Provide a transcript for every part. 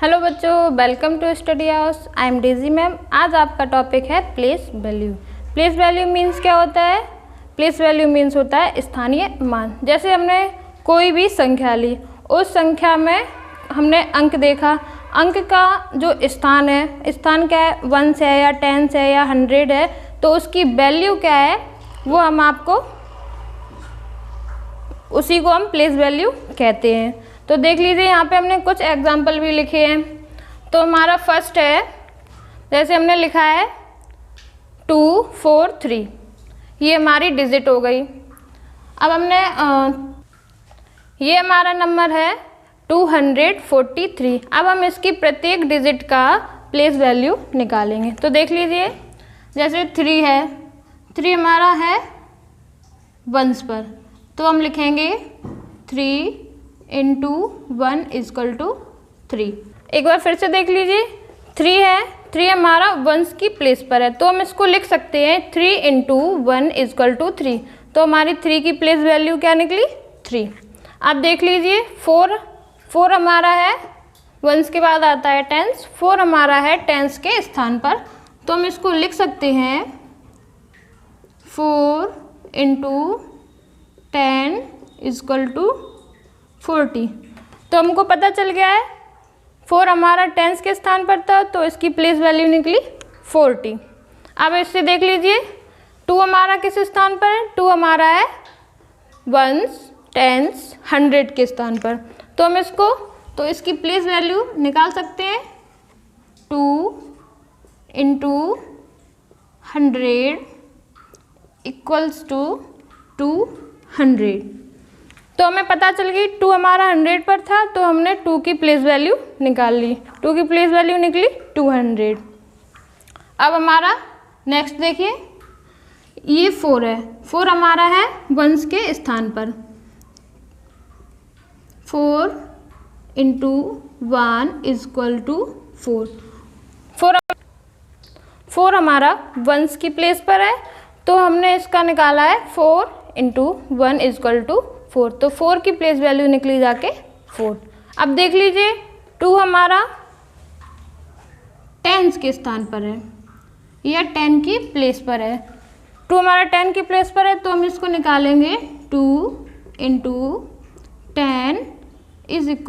Hello बच्चों, welcome to study house. I am Daisy ma'am. आज आपका टॉपिक है place value. Place value means क्या होता है? प्लेस वैल्यू मीन्स होता है स्थानीय मान। जैसे हमने कोई भी संख्या ली, उस संख्या में हमने अंक देखा, अंक का जो स्थान है, स्थान क्या है? 1 है या 10 है या 100 है, तो उसकी वैल्यू क्या है वो हम आपको, उसी को हम प्लेस वैल्यू कहते हैं। तो देख लीजिए, यहाँ पे हमने कुछ एग्जाम्पल भी लिखे हैं। तो हमारा फर्स्ट है, जैसे हमने लिखा है 2 4 3, ये हमारी डिजिट हो गई। अब हमने ये हमारा नंबर है 243। अब हम इसकी प्रत्येक डिजिट का प्लेस वैल्यू निकालेंगे। तो देख लीजिए, जैसे 3 है, 3 हमारा है वंस पर, तो हम लिखेंगे 3 × 1 = 3। एक बार फिर से देख लीजिए, 3 है, 3 हमारा वंस की प्लेस पर है, तो हम इसको लिख सकते हैं 3 × 1 = 3। तो हमारी 3 की प्लेस वैल्यू क्या निकली? 3। आप देख लीजिए, 4 हमारा है, वंस के बाद आता है टेंस, 4 हमारा है टेंस के स्थान पर, तो हम इसको लिख सकते हैं 4 × 10 = 40। तो हमको पता चल गया है 4 हमारा टेंस के स्थान पर था, तो इसकी प्लेस वैल्यू निकली 40। अब इससे देख लीजिए, 2 हमारा किस स्थान पर है? 2 हमारा है वंस, टेंस, 100 के स्थान पर, तो हम इसकी प्लेस वैल्यू निकाल सकते हैं 2 × 100 = 200। तो हमें पता चल गई 2 हमारा 100 पर था, तो हमने 2 की प्लेस वैल्यू निकाल ली। 2 की प्लेस वैल्यू निकली 200। अब हमारा नेक्स्ट देखिए, ये 4 है, 4 हमारा है वंस के स्थान पर, 4 × 1 = 4 हमारा वंस की प्लेस पर है, तो हमने इसका निकाला है 4 × 1 = 4। तो 4 की प्लेस वैल्यू निकली जाके 4। अब देख लीजिए, 2 हमारा टेंस के स्थान पर है या 10 की प्लेस पर है। 2 हमारा 10 की प्लेस पर है, तो हम इसको निकालेंगे 2 × 10 =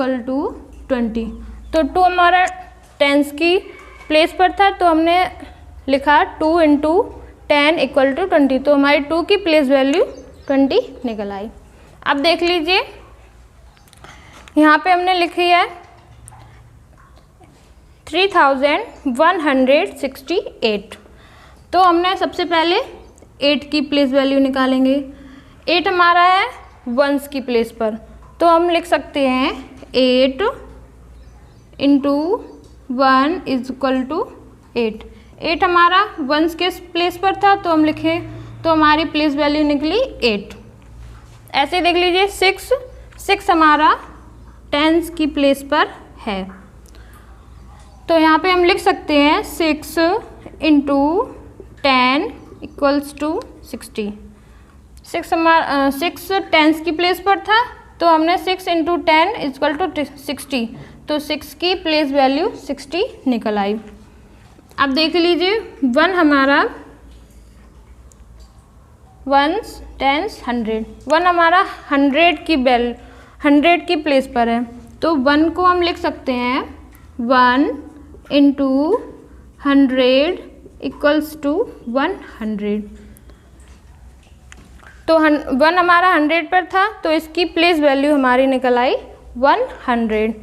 20। तो 2 हमारा टेंस की प्लेस पर था, तो हमने लिखा 2 × 10 = 20। तो हमारी 2 की प्लेस वैल्यू 20 निकल आई। अब देख लीजिए, यहाँ पे हमने लिखी है 3168। तो हमने सबसे पहले 8 की प्लेस वैल्यू निकालेंगे। 8 हमारा है वंस की प्लेस पर, तो हम लिख सकते हैं 8 × 1 = 8। 8 हमारा वंस के प्लेस पर था, तो हम लिखे, तो हमारी प्लेस वैल्यू निकली 8। ऐसे देख लीजिए, 6 हमारा टेंस की प्लेस पर है, तो यहाँ पे हम लिख सकते हैं 6 × 10 = 60। 6 टेंस की प्लेस पर था, तो हमने 6 × 10 = 60। तो 6 की प्लेस वैल्यू 60 निकल आई। अब देख लीजिए, 1 हमारा वंस, टेंस, 100। 1 हमारा 100 की प्लेस पर है, तो 1 को हम लिख सकते हैं 1 × 100 = 100। तो 1 हमारा 100 पर था, तो इसकी प्लेस वैल्यू हमारी निकल आई 100।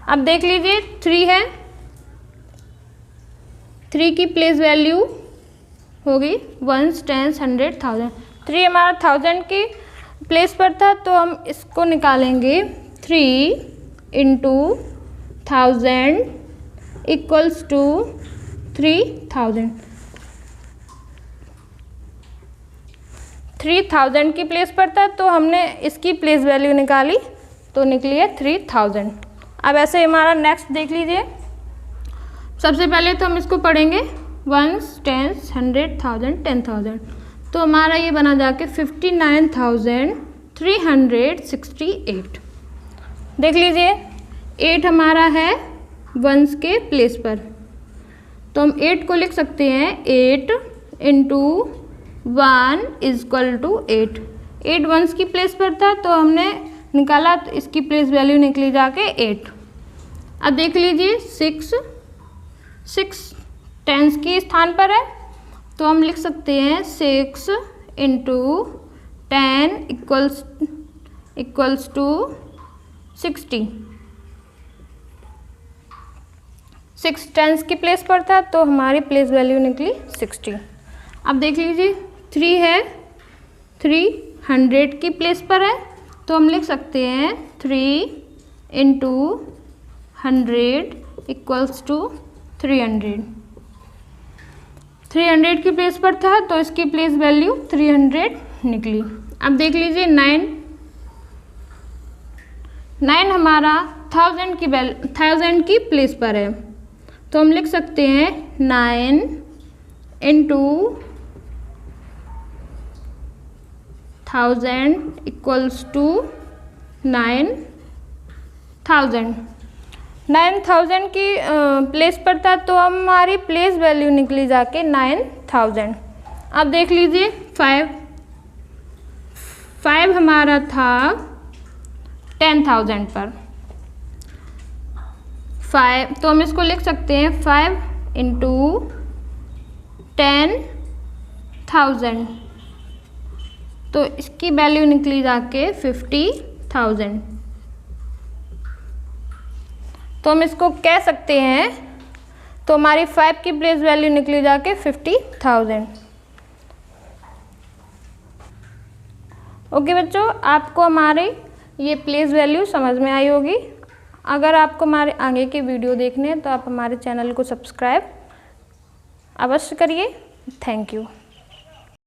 अब देख लीजिए, 3 है, 3 की प्लेस वैल्यू होगी वंस, टेंस, 100, 1000। 3 हमारा 1000 की प्लेस पर था, तो हम इसको निकालेंगे 3 × 1000 = 3000। 3000 की प्लेस पर था, तो हमने इसकी प्लेस वैल्यू निकाली, तो निकली है 3000। अब ऐसे हमारा नेक्स्ट देख लीजिए, सबसे पहले तो हम इसको पढ़ेंगे वंस, टेंस, 100, 1000, 10,000। तो हमारा ये बना जाके 59,368। देख लीजिए, 8 हमारा है वंस के प्लेस पर। तो हम 8 को लिख सकते हैं 8 इंटू 1 इजक्वल टू 8। 8 वंस की प्लेस पर था तो हमने निकाला, तो इसकी प्लेस वैल्यू निकली जाके 8। अब देख लीजिए 6 टेंस के स्थान पर है, तो हम लिख सकते हैं 6 इंटू 10 इक्वल्स टू 60। 6 टेंस की प्लेस पर था तो हमारी प्लेस वैल्यू निकली 60। अब देख लीजिए 3 है, 3 100 की प्लेस पर है, तो हम लिख सकते हैं 3 इंटू 100 इक्वल्स टू 300। 300 की प्लेस पर था तो इसकी प्लेस वैल्यू 300 निकली। अब देख लीजिए 9 हमारा 1000 की प्लेस पर है, तो हम लिख सकते हैं 9 इंटू 1000 इक्वल्स टू 9000। 9000 की प्लेस पर था तो हमारी प्लेस वैल्यू निकली जाके 9000। अब देख लीजिए 5 हमारा था 10,000 पर। 5 तो हम इसको लिख सकते हैं 5 इंटू 10,000, तो इसकी वैल्यू निकली जाके 50,000। तो हम इसको कह सकते हैं, तो हमारी 5 की प्लेस वैल्यू निकली जाके 50,000। ओके बच्चों, आपको हमारे ये प्लेस वैल्यू समझ में आई होगी। अगर आपको हमारे आगे के वीडियो देखने हैं तो आप हमारे चैनल को सब्सक्राइब अवश्य करिए। Thank you.